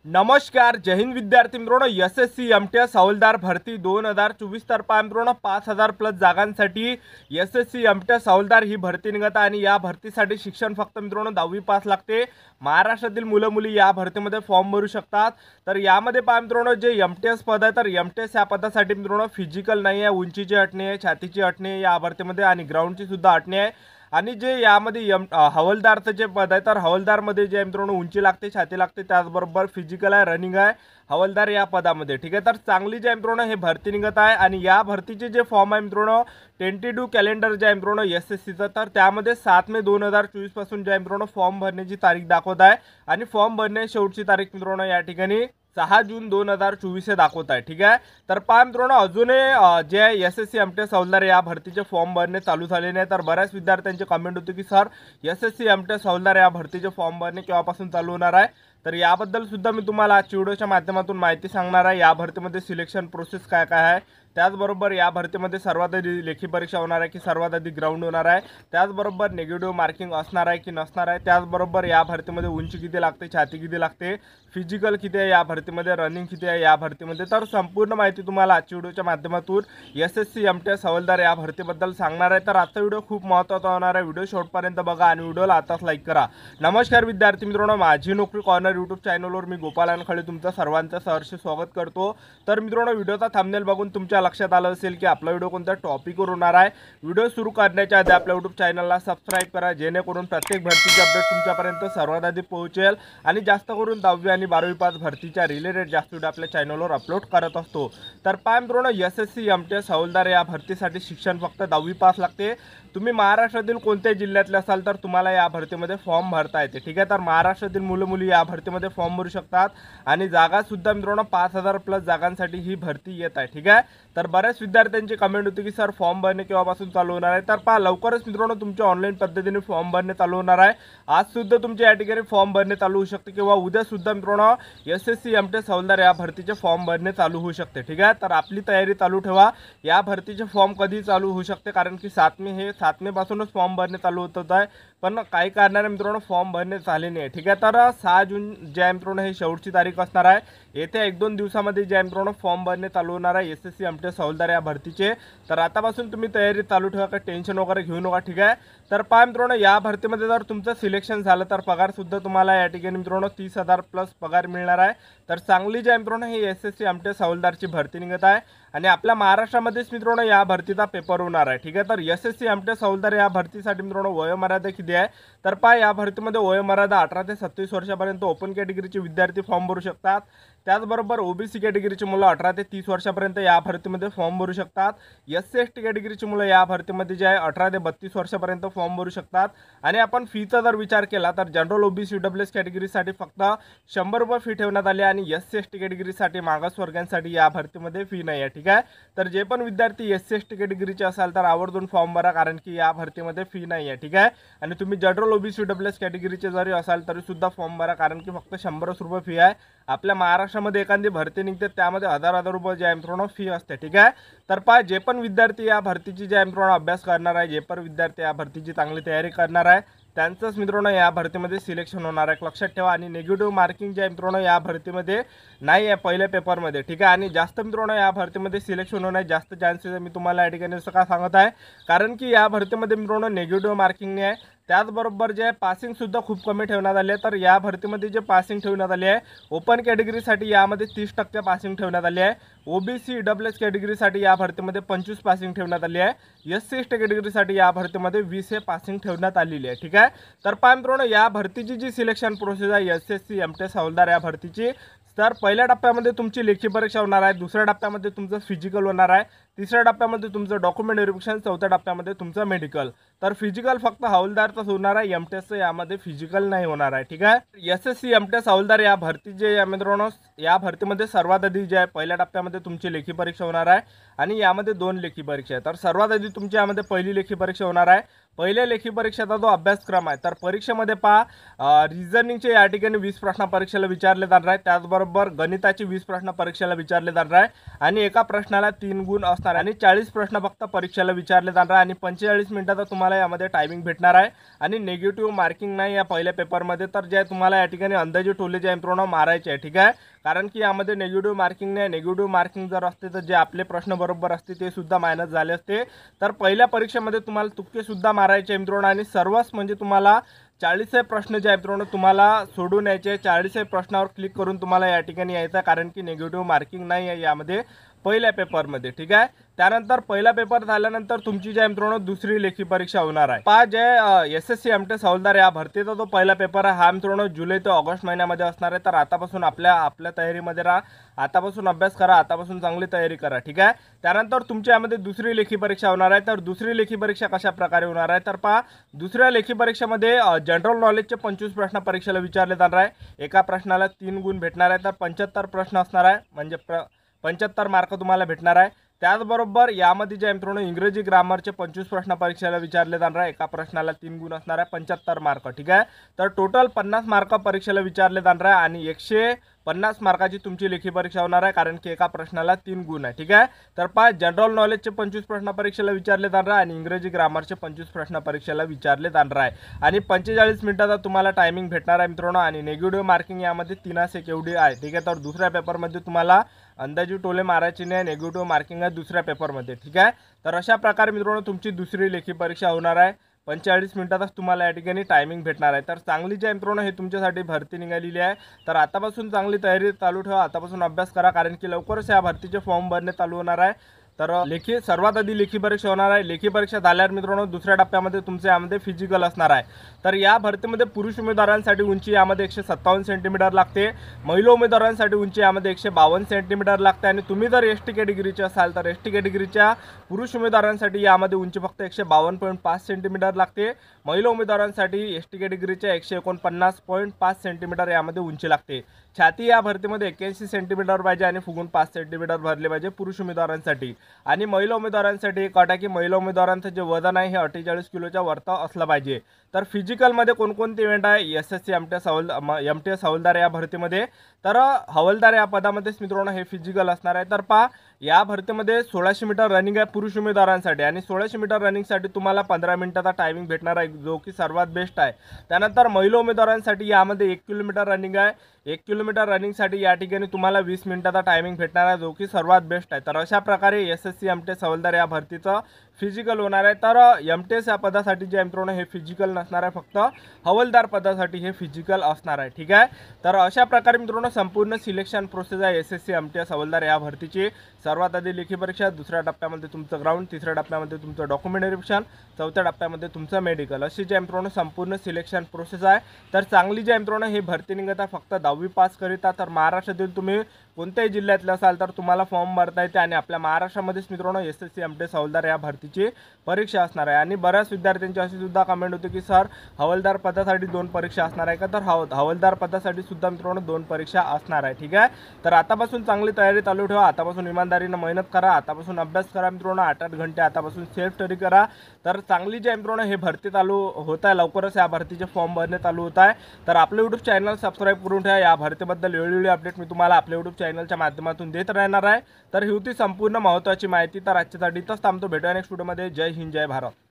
नमस्कार, जय हिंद विद्यार्थी मित्रांनो. एसएससी एमटीएस हवालदार भरती 2024 तर्फे मित्रांनो 5000 प्लस जागांसाठी एसएससी एमटीएस हवालदार ही भरती निघत आहे आणि या भरतीसाठी शिक्षण फक्त मित्रांनो 10वी पास लागते. महाराष्ट्रातील मुलं मुली या भरतीमध्ये फॉर्म भरू शकतात. तर यामध्ये पहा मित्रांनो, जे एमटीएस पद आहे तर एमटीएस या पदासाठी मित्रांनो फिजिकल नाही आहे, उंचीची अट नाही आहे, छातीची अट नाही आहे या भरतीमध्ये आणि ग्राउंडची सुद्धा अट नाही आहे. आणि जे यामध्ये हवालदारचं जे पद आहे तर हवालदारमध्ये जे मित्रांनो उंची लागते, छाती लागते, त्याचबरोबर फिजिकल आहे, रनिंग आहे हवालदार या पदामध्ये. ठीक आहे, तर चांगली जे मित्रांनो हे भरती निघत आहे आणि या भरतीचे जे फॉर्म आहे मित्रांनो टेंटेटिव्ह कॅलेंडर जे आहे मित्रांनो एसएससीचं, तर त्यामध्ये 7 मे 2024 पासून जे आहे मित्रांनो फॉर्म भरण्याची तारीख दाखवत आहे आणि फॉर्म भरण्याची शेवटची तारीख मित्रांनो या ठिकाणी 6 जून 2024 हे दाखवत आहे. ठीक आहे, तर पहा मित्रांनो अजूनही जे एसएससी एमटीएस हवालदार या भरतीचे फॉर्म भरणे चालू झाले नाही. तर बऱ्याच विद्यार्थ्यांचे कमेंट होते की सर एसएससी एमटीएस हवालदार या भरतीचे फॉर्म भरणे केव्हापासून चालू होणार आहे. तर याबद्दल सुद्धा मी तुम्हाला आजच्या व्हिडिओच्या माध्यमातून माहिती सांगणार आहे. या भरतीमध्ये सिलेक्शन प्रोसेस काय काय आहे, त्याचबरोबर या भरतीमध्ये सर्वात आधी लेखी परीक्षा होणार आहे की सर्वात आधी ग्राउंड होणार आहे, त्याचबरोबर निगेटिव्ह मार्किंग असणार आहे की नसणार आहे, त्याचबरोबर या भरतीमध्ये उंची किती लागते, छाती किती लागते, फिजिकल किती आहे या भरतीमध्ये, रनिंग किती आहे या भरतीमध्ये. तर संपूर्ण माहिती तुम्हाला आजच्या व्हिडिओच्या माध्यमातून एसएससी एमटीएस हवालदार या भरतीबद्दल सांगणार आहे. तर आजचा व्हिडिओ खूप महत्त्वाचा होणार आहे. व्हिडिओ शेवटपर्यंत बघा आणि व्हिडिओला आताच लाईक करा. नमस्कार विद्यार्थी मित्रांनो, माझी नोकरी कॉर्नर यूट्यूब चॅनलवर मी गोपाल अनखळे तुमचं सर्वांचं सहर्ष स्वागत करतो. तर मित्रांनो व्हिडिओचा थंबनेल बघून तुमच्या लक्षात आलं असेल की आपला व्हिडिओ कोणत्या टॉपिकवर होणार आहे. व्हिडिओ सुरू करण्याच्या आधी आपल्या यूट्यूब चॅनलला सबस्क्राईब करा, जेणेकरून प्रत्येक भरतीचे अपडेट तुमच्यापर्यंत सर्वात आधी पोहोचेल आणि जास्त करून 10वी आणि 12वी पास भरतीच्या रिलेटेड जास्त व्हिडिओ आपल्या चॅनलवर अपलोड करत असतो. तर पहा मित्रांनो एसएससी एमटीएस हवालदार या भरतीसाठी शिक्षण फक्त 10वी पास लागते. तुम्ही महाराष्ट्रातील कोणत्याही जिल्ह्यातले असाल तर तुम्हाला या भरतीमध्ये फॉर्म भरता येते. ठीक आहे, तर महाराष्ट्रातील मुलं मुली या भरतीमध्ये फॉर्म भरू शकतात आणि जागा सुद्धा मित्रांनो 5000 प्लस जागांसाठी ही भरती येत आहे. ठीक आहे, तर बऱ्याच विद्यार्थ्यांची कमेंट होती की सर फॉर्म भरणे केव्हापासून चालू होणार आहे. तर पहा लवकरच मित्रांनो तुमच्या ऑनलाईन पद्धतीने फॉर्म भरणे चालू होणार आहे. आज सुद्धा तुमच्या या ठिकाणी फॉर्म भरणे चालू होऊ शकते किंवा उद्या सुद्धा मित्रांनो एसएससी एमटीएस हवालदार या भरतीचे फॉर्म भरणे चालू होऊ शकते. ठीक आहे, तर आपली तयारी चालू ठेवा. या भरतीचे फॉर्म कधी चालू होऊ शकते, कारण की 7 मे पासूनच फॉर्म भरणे चालू होत आहे, पण काही कारणाने मित्रांनो फॉर्म भरणे झाले नाही. ठीक आहे, तर 6 जून जे आहे मित्रांनो हे शेवटची तारीख असणार आहे. येत्या 1-2 दिवसामध्ये जे आहे मित्रांनो फॉर्म भरणे चालू होणार आहे एसएससी एमटीएस हवालदार या भरतीचे. तर आतापासून तुम्ही तयारी चालू ठेवा, काही टेन्शन वगैरे घेऊ नका. ठीक आहे, तर पहा मित्रांनो या भरतीमध्ये जर तुमचं सिलेक्शन झालं तर पगार सुद्धा तुम्हाला या ठिकाणी मित्रांनो 30,000 प्लस पगार मिळणार आहे. तर चांगली जे आहे मित्रांनो ही एसएससी एमटीएस हवालदारची भरती निघत आहे आणि आपल्या महाराष्ट्रामध्येच मित्रांनो या भरतीचा पेपर होणार आहे. ठीक आहे, तर एसएससी एमटीएस हवालदार या भरतीसाठी मित्रांनो वयोमर्यादा किती आहे, तर पहा या भरतीमध्ये वयोमर्यादा 18 ते 37 वर्षापर्यंत ओपन कॅटेगरीचे विद्यार्थी फॉर्म भरू शकतात. त्याचबरोबर ओबीसी कॅटेगरीची मुलं 18 ते 30 वर्षापर्यंत या भरतीमध्ये फॉर्म भरू शकतात. एससी एसटी कॅटेगरीची मुलं या भरतीमध्ये जे आहे 18 ते 32 वर्षापर्यंत फॉर्म भरू शकतात. आणि आपण फीचा जर विचार केला तर जनरल ओबीसी डब्ल्यूएस कॅटेगरीसाठी फक्त 100 रुपये फी ठेवण्यात आली आणि एससी एसटी कॅटेगरीसाठी मागासवर्गीयांसाठी या भरतीमध्ये फी नाही आहे. ठीक आहे, तर जे पण विद्यार्थी एससी एसटी कॅटेगरीचे असाल तर आवर्जून फॉर्म भरा, कारण की या भरतीमध्ये फी नाही आहे. ठीक आहे, आणि तुम्ही जनरल ओबीसी डब्ल्यूएस कॅटेगरीचे जरी असाल तरी सुद्धा फॉर्म भरा, कारण की फक्त 100 रुपये फी आहे. आपल्या महाराष्ट्रामध्ये एखादी भरती निघते त्यामध्ये हजार रुपये जे आहे मित्रांनो फी असते. ठीक आहे, तर पहा जे पण विद्यार्थी या भरतीची जे आहे मित्रांनो अभ्यास करणार आहे, जे पण विद्यार्थी या भरतीची चांगली तयारी करणार आहे त्यांचंच मित्रांनो या भरतीमध्ये सिलेक्शन होणार आहे. लक्षात ठेवा. आणि निगेटिव्ह मार्किंग जे आहे मित्रांनो या भरतीमध्ये नाही आहे पहिल्या पेपरमध्ये. ठीक आहे, आणि जास्त मित्रांनो या भरतीमध्ये सिलेक्शन होण्याचे जास्त चान्सेस मी तुम्हाला या ठिकाणी असं का सांगत आहे, कारण की या भरतीमध्ये मित्रांनो निगेटिव्ह मार्किंग नाही आहे. त्याचबरोबर जे पासिंग सुद्धा खूप कमी ठेवण्यात आले आहे. तर या भरतीमध्ये जे पासिंग ठेवण्यात आली आहे ओपन कॅटेगरीसाठी यामध्ये 30% पासिंग ठेवण्यात आली आहे. ओबीसी डब्ल्यूएस कॅटेगरीसाठी या भरतीमध्ये 25 पासिंग ठेवण्यात आली आहे. एससी एसटी कॅटेगरीसाठी या भरतीमध्ये 20 हे पासिंग ठेवण्यात आलेली आहे. ठीक आहे, तर पहा मित्रांनो या भरतीची जी सिलेक्शन प्रोसेस आहे एसएससी एमटीएस हवालदार या भरतीची, तर पहिल्या टप्प्यामध्ये तुमची लेखी परीक्षा होणार आहे, दुसऱ्या टप्प्यामध्ये तुमचं फिजिकल होणार आहे, तिसऱ्या टप्प्यामध्ये तुमचं डॉक्युमेंट व्हेरिफिकेशन, चौथ्या टप्प्यामध्ये तुमचं मेडिकल. तर फिजिकल फक्त हवालदारच होणार आहे, एमटीएसचं यामध्ये फिजिकल नाही होणार आहे. ठीक आहे, एसएससी एमटीएस हवालदार या भरती जे या मित्रांनो या भरतीमध्ये सर्वात आधी जे आहे पहिल्या टप्प्यामध्ये तुमची लेखी परीक्षा होणार आहे आणि यामध्ये 2 लेखी परीक्षा आहे. तर सर्वात आधी तुमची यामध्ये पहिली लेखी परीक्षा होणार आहे. पहिल्या लेखी परीक्षेचा जो अभ्यासक्रम आहे तर परीक्षेमध्ये पहा रिझनिंगचे या ठिकाणी 20 प्रश्न परीक्षेला विचारले जाणार आहे, त्याचबरोबर गणिताचे 20 प्रश्न परीक्षेला विचारले जाणार आहे आणि एका प्रश्नाला 3 गुण असणार आणि 40 प्रश्न फक्त परीक्षेला विचारले जाणार आहे आणि 45 मिनिटाचा तुम्हाला यामध्ये टायमिंग भेटणार आहे आणि नेगेटिव्ह मार्किंग नाही या पहिल्या पेपरमध्ये। तर जे तुम्हाला या ठिकाणी अंदाजे टोले जे मित्रांनो मारायचे आहे, ठीक आहे, कारण की यामध्ये नेगेटिव्ह मार्किंग नाही। नेगेटिव्ह मार्किंग जर असते तर जे आपले प्रश्न बरोबर असते ते सुद्धा मायनस झाले असते। तर पहिल्या परीक्षेमध्ये तुम्हाला तुक्के सुद्धा मारायचे मित्रांनो आणि सर्वच म्हणजे तुम्हाला 40 प्रश्न जे आहेत मित्रांनो तुम्हाला सोडून यायचे। 40 प्रश्नावर क्लिक करून तुम्हाला या ठिकाणी यायचं, कारण की नेगेटिव्ह मार्किंग नाही आहे यामध्ये पहिल्या पेपरमध्ये, ठीक आहे। त्यानंतर पहिला पेपर झाल्यानंतर तुमची जे मित्रांनो दुसरी लेखी परीक्षा होणार आहे। पहा जे एसएससी एमटीएस हवालदार या भरतीचा जो पहिला पेपर आहे हा मित्रांनो जुलै ते ऑगस्ट महिन्यामध्ये असणार आहे। तर आतापासून आपल्या तयारीमध्ये राहा, आतापासून अभ्यास करा, आतापासून चांगली तयारी करा, ठीक आहे। त्यानंतर तुमच्या यामध्ये दुसरी लेखी परीक्षा होणार आहे। तर दुसरी लेखी परीक्षा कशा प्रकारे होणार आहे तर पहा दुसऱ्या लेखी परीक्षेमध्ये जनरल नॉलेजचे 25 प्रश्न परीक्षेला विचारले जाणार आहे। एका प्रश्नाला 3 गुण भेटणार आहे, तर 75 प्रश्न असणार आहे, म्हणजे 75 मार्क तुम्हाला भेटणार आहे। त्याचबरोबर यामध्ये जे मित्रांनो इंग्रजी ग्रामरचे 25 प्रश्न परीक्षेला विचारले जाणार आहे। एका प्रश्नाला 3 गुण असणार आहे, 75 मार्क, ठीक आहे। तर टोटल 50 मार्क परीक्षेला विचारले जाणार आहे आणि 150 मार्काची तुमची लेखी परीक्षा होणार आहे, कारण की एका प्रश्नाला 3 गुण आहे, ठीक आहे। तर पहा जनरल नॉलेजचे 25 प्रश्न परीक्षेला विचारले जाणार आहे आणि इंग्रजी ग्रामरचे 25 प्रश्न परीक्षेला विचारले जाणार आहे आणि 45 मिनिटाचा तुम्हाला टायमिंग भेटणार आहे मित्रांनो आणि नेगेटिव्ह मार्किंग यामध्ये 3 एवढी आहे, ठीक आहे। तर दुसऱ्या पेपरमध्ये तुम्हाला अंदाजे टोले मारायचे नाही, नेगेटिव्ह मार्किंग आहे दुसऱ्या पेपरमध्ये, ठीक आहे। तर अशा प्रकारे मित्रांनो तुमची दुसरी लेखी परीक्षा होणार आहे। 45 मिनिटातच तुम्हाला या ठिकाणी टायमिंग भेटणार आहे। तर चांगली जी मित्रांनो हे तुमच्यासाठी भरती निघालेली आहे, तर आतापासून चांगली तयारी चालू ठेवा, आतापासून अभ्यास करा, कारण की लवकरच या भरतीचे फॉर्म भरणे चालू होणार आहे। तर सर्वात आधी लेखी परीक्षा होणार आहे। लेखी परीक्षा झाल्यावर मित्रांनो दुसऱ्या टप्प्यामध्ये तुमचे यामध्ये फिजिकल असणार आहे। तर या भरतीमध्ये पुरुष उमेदवारांसाठी उंची यामध्ये 157 सेंटीमीटर लागते, महिला उमेदवारांसाठी उंची यामध्ये 152 सेंटीमीटर लागते आणि तुम्ही जर एसटी कॅटेगरीचे असाल तर एसटी कॅटेगरीच्या पुरुष उमेदवारांसाठी यामध्ये उंची फक्त 152.5 सेंटीमीटर लागते, महिला उमेदवारांसाठी एसटी कॅटेगरीच्या 149.5 सेंटीमीटर यामध्ये उंची लागते। छाती या भरतीमध्ये 81 सेंटीमीटर पाहिजे आणि फुगून 5 सेंटीमीटर भरले पाहिजे पुरुष उमेदवारांसाठी आणि महिला उमेदवारांसाठी एक अट आहे की महिला उमेदवारांचं जे वजन आहे हे 48 किलोच्या वरतं असलं पाहिजे। तर फिजिकलमध्ये कोणकोणते इव्हेंट आहे एसएससी एमटीएस हवालदार या भरतीमध्ये, तर हवालदार या पदामध्येच मित्रांनो हे फिजिकल असणार आहे। तर पहा या भरतीमध्ये 1600 मीटर रनिंग आहे पुरुष उमेदवारांसाठी आणि 1600 मीटर रनिंगसाठी तुम्हाला 15 मिनिटाचा टायमिंग भेटणार आहे, जो की सर्वात बेस्ट आहे। त्यानंतर महिला उमेदवारांसाठी यामध्ये 1 किलोमीटर रनिंग आहे, 1 किलोमीटर रनिंगसाठी या ठिकाणी तुम्हाला 20 मिनिटाचा टायमिंग भेटणार आहे, जो की सर्वात बेस्ट आहे। तर अशा प्रकारे एसएससी एमटीएस हवालदार या भरतीचं फिजिकल होणार आहे। तर एमटीएस या पदासाठी जे मित्रांनो हे फिजिकल नसणार आहे, फक्त हवालदार पदासाठी हे फिजिकल असणार आहे, ठीक आहे। तर अशा प्रकारे मित्रांनो संपूर्ण सिलेक्शन प्रोसेस आहे एसएससी एमटीएस हवालदार या भरतीची। सर्वात आधी लेखी परीक्षा, दुसऱ्या टप्प्यामध्ये तुमचं ग्राउंड, तिसऱ्या टप्प्यामध्ये तुमचं डॉक्युमेंट व्हेरिफिकेशन, चौथ्या टप्प्यामध्ये तुमचं मेडिकल, अशी जे मित्रांनो संपूर्ण सिलेक्शन प्रोसेस आहे। तर चांगली जे मित्रांनो हे भरती निघत आहे फक्त 10वी पास करिता। तर महाराष्ट्रातील तुम्ही कोणत्याही जिल्ह्यातले असाल तर तुम्हाला फॉर्म भरता येते आणि आपल्या महाराष्ट्रामध्येच मित्रांनो एसएससी एमटीएस हवालदार या भरतीची परीक्षा असणार आहे। आणि बऱ्याच विद्यार्थ्यांची अशी सुद्धा कमेंट होते की सर हवालदार पदासाठी 2 परीक्षा असणार आहे का, तर हवालदार पदासाठी सुद्धा मित्रांनो 2 परीक्षा असणार आहे, ठीक आहे। तर आतापासून चांगली तयारी चालू ठेवा, आतापासून इमानदारीने मेहनत करा, आतापासून अभ्यास करा मित्रांनो, 8-8 घंटे आतापासून सेल्फ स्टडी करा। तर चांगली जे मित्रांनो हे भरती चालू होत आहे, लवकरच या भरतीचे फॉर्म भरणे चालू होत आहे। तर आपलं यूट्यूब चॅनल सबस्क्राईब करून ठेवा, या भरतीबद्दल वेळोवेळी अपडेट मी तुम्हाला आपल्या यूट्यूब चॅनलच्या माध्यमातून देत राहणार आहे। तर ही होती संपूर्ण महत्त्वाची माहिती। तर आजच्यासाठी इथंच थांबतो, भेटूया नेक्स्ट व्हिडिओमध्ये। जय हिंद, जय भारत।